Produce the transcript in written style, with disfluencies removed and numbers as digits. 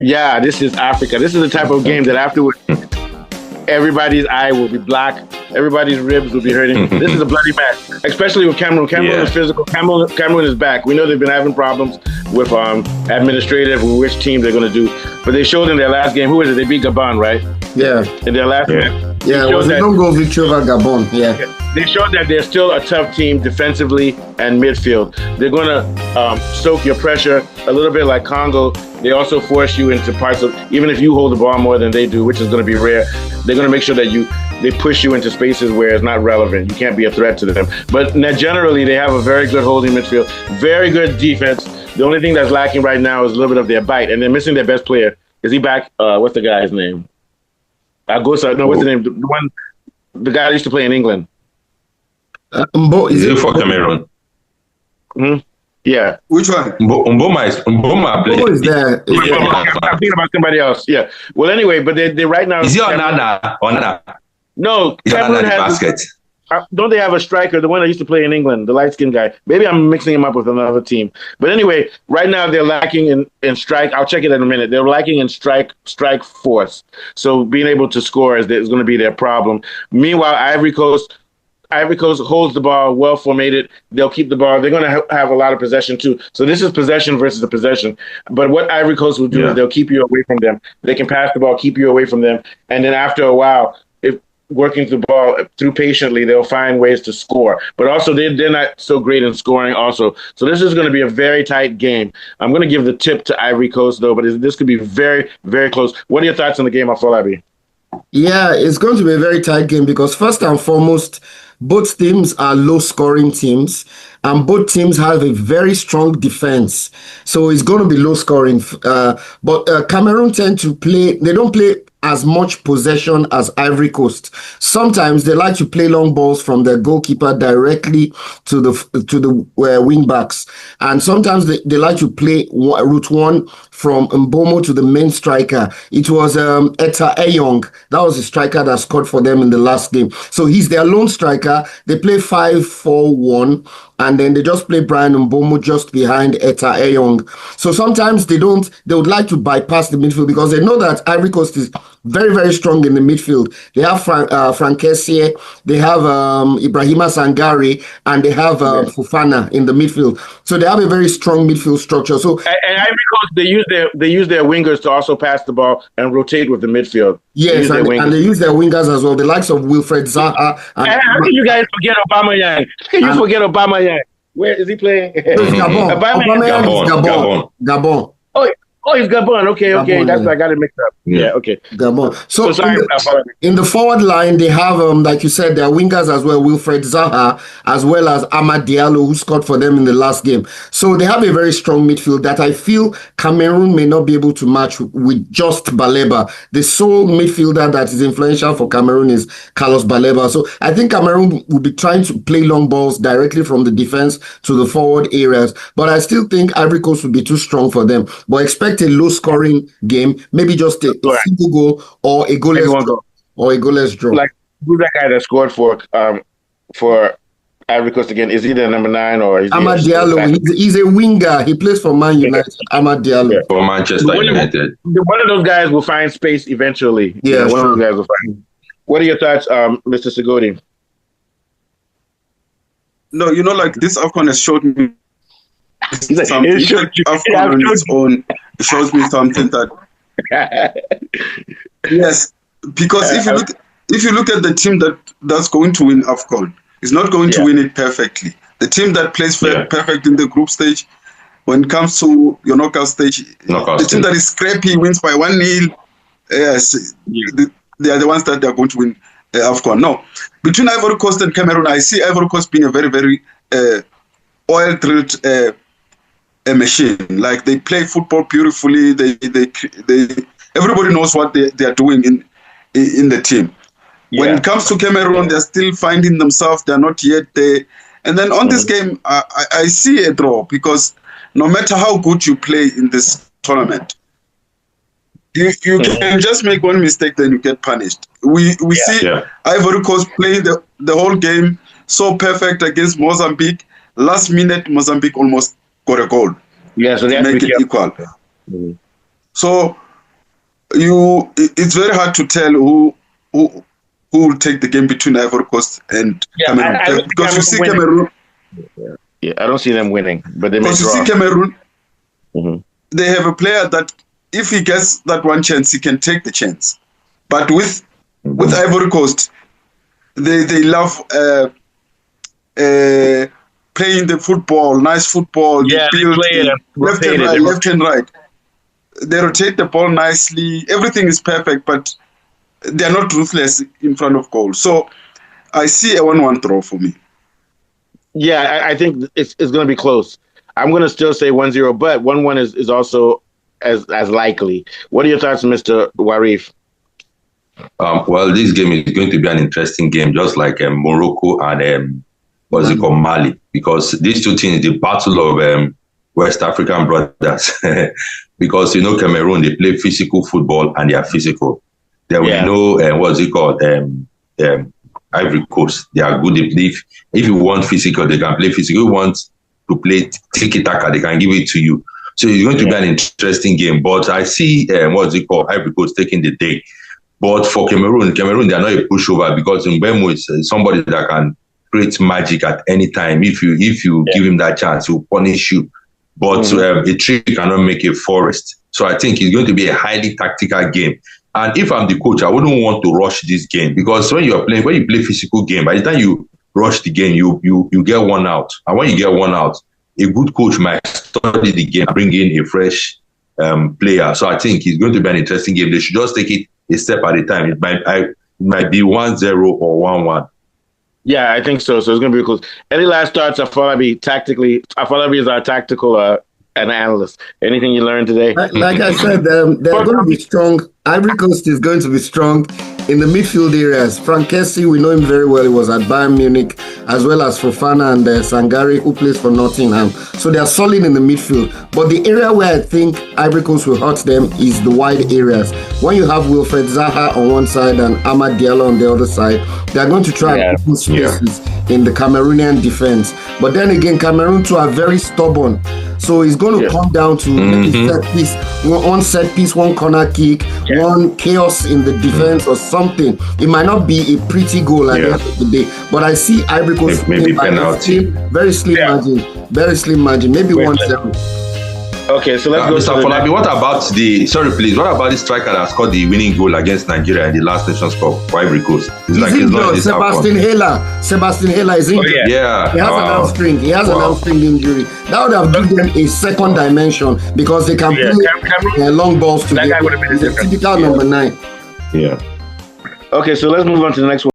Yeah, this is Africa. This is the type of game that afterwards, everybody's eye will be black. Everybody's ribs will be hurting. This is a bloody match, especially with Cameroon. Cameroon is physical. Cameroon is back. We know they've been having problems with administrative and which team they're going to do. But they showed in their last game, who is it? They beat Gabon, right? Yeah. In their last match. Yeah, it was a don't-go victory over Gabon. Yeah. They showed that they're still a tough team defensively and midfield. They're going to soak your pressure a little bit like Congo. They also force you into parts of, even if you hold the ball more than they do, which is going to be rare, they're going to make sure that they push you into spaces where it's not relevant. You can't be a threat to them. But generally, they have a very good holding midfield, very good defense. The only thing that's lacking right now is a little bit of their bite, and they're missing their best player. Is he back? What's the guy's name? Agosa. No, what's the name? The guy that used to play in England. Is it for Cameroon? Hmm? Yeah. Which one? Mboma is there? I'm thinking about somebody else. Yeah. Well, anyway, but they right now. Is he Onana? No, Cameroon has basket. Don't they have a striker, the one that used to play in England, the light-skinned guy? Maybe I'm mixing him up with another team. But anyway, right now they're lacking in strike. I'll check it in a minute. They're lacking in strike force. So being able to score is going to be their problem. Meanwhile, Ivory Coast holds the ball well formatted. They'll keep the ball. They're going to have a lot of possession too. So this is possession versus a possession. But what Ivory Coast will do is they'll keep you away from them. They can pass the ball, keep you away from them. And then after a while, working the ball through patiently, they'll find ways to score. But also, they're not so great in scoring also. So this is going to be a very tight game. I'm going to give the tip to Ivory Coast, though, but this could be very, very close. What are your thoughts on the game, Afolabi? Yeah, it's going to be a very tight game because first and foremost, both teams are low-scoring teams, and both teams have a very strong defense. So it's going to be low-scoring. But Cameroon tend to play. They don't play as much possession as Ivory Coast. Sometimes they like to play long balls from their goalkeeper directly to the wing backs, and sometimes they like to play route one from Mbomo to the main striker. It was Etta Eyong. That was the striker that scored for them in the last game. So he's their lone striker. They play 5-4-1. And then they just play Brian Mbomo just behind Etta Eyong. So sometimes they would like to bypass the midfield because they know that Ivory Coast is very, very strong in the midfield. They have Frank Kessié, they have Ibrahima Sangare, and they have Fofana in the midfield. So they have a very strong midfield structure. So and Ivory Coast, they use their wingers to also pass the ball and rotate with the midfield. Yes, and they use their wingers as well. The likes of Wilfred Zaha. How can you guys forget Aubameyang? How can you forget Aubameyang? Where is he playing? Gabon. Gabon. Oh, he's Gabon. Okay. That's I got it mixed up. Yeah, okay. Gabon. So sorry. In the forward line, they have, like you said, their wingers as well, Wilfred Zaha, as well as Amad Diallo, who scored for them in the last game. So they have a very strong midfield that I feel Cameroon may not be able to match with just Baleba. The sole midfielder that is influential for Cameroon is Carlos Baleba. So I think Cameroon will be trying to play long balls directly from the defense to the forward areas. But I still think Ivory Coast will be too strong for them. But expect a low-scoring game, maybe just a single goal or a goalless draw. Like who's that guy that scored for Ivory Coast again? Is he the number 9 or is Amad Diallo? He's a winger. He plays for Man United. Amad Diallo for Manchester United. One of those guys will find space eventually. Yeah, one of those guys will find. What are your thoughts, Mr. Sigodi? No, like this AFCON has showed me something. AFCON on its own shows me something that yes, because if you look at the team that's going to win AFCON, it's not going to win it perfectly. The team that plays perfect in the group stage, when it comes to your knockout stage, the team that is scrappy wins by 1-0. Yes, they are the ones that they are going to win AFCON. No, between Ivory Coast and Cameroon, I see Ivory Coast being a very, very oil-drilled a machine. Like they play football beautifully. They everybody knows what they are doing in the team. When it comes to Cameroon, they're still finding themselves. They're not yet there. And then on this game, I see a draw because no matter how good you play in this tournament, you can just make one mistake, then you get punished. We see Ivory Coast playing the whole game so perfect against Mozambique. Last minute, Mozambique almost got a goal. Yeah, so they make it equal. So it's very hard to tell who will take the game between Ivory Coast and Cameroon. Because you see Cameroon. Yeah, I don't see them winning, but they may draw. Because you see Cameroon, they have a player that if he gets that one chance, he can take the chance. But with Ivory Coast, they love playing the football, nice football. Yeah, they play it left and right. They rotate the ball nicely. Everything is perfect, but they're not ruthless in front of goal. So I see a 1-1 draw for me. Yeah, I think it's going to be close. I'm going to still say 1-0, but 1-1 is also as likely. What are your thoughts, Mr. Warif? Well, this game is going to be an interesting game, just like Morocco and Mali, because these two teams, the battle of West African brothers, because Cameroon, they play physical football and they are physical. Then we know Ivory Coast, they are good. If you want physical, they can play physical. If you want to play tiki-taka, they can give it to you. So it's going to be an interesting game. But I see Ivory Coast taking the day. But for Cameroon, they are not a pushover, because Mbemo is somebody that can create magic at any time. If you give him that chance, he'll punish you. But a tree cannot make a forest. So I think it's going to be a highly tactical game. And if I'm the coach, I wouldn't want to rush this game, because when you play physical game, by the time you rush the game, you get one out. And when you get one out, a good coach might study the game and bring in a fresh player. So I think it's going to be an interesting game. They should just take it a step at a time. It might be 1-0 or 1-1. Yeah, I think so. So it's going to be close. Any last thoughts? Afolabi, tactically, Afolabi is our tactical an analyst. Anything you learned today? Like I said, they're going to be strong. Ivory Coast is going to be strong in the midfield areas. Frank Kessie, we know him very well. He was at Bayern Munich, as well as Fofana and Sangare, who plays for Nottingham. So they are solid in the midfield. But the area where I think Ivory Coast will hurt them is the wide areas. When you have Wilfred Zaha on one side and Amad Diallo on the other side, they are going to try and open spaces in the Cameroonian defense. But then again, Cameroon too are very stubborn. So it's going to come down to one set piece, one corner kick, one chaos in the defense or something. It might not be a pretty goal at the end of the day, but I see Ivory Coast maybe penalty. Very slim margin, maybe 1-0. Okay, so let's go. Mr. Folabi, what about the striker that scored the winning goal against Nigeria in the last Nations Cup for Ivory Coast? Sebastian Hela is injured. He has an hamstring. He has an hamstring injury. That would have given them a second dimension, because they can play long balls to that guy would have been a typical number 9. Yeah. Okay, so let's move on to the next one.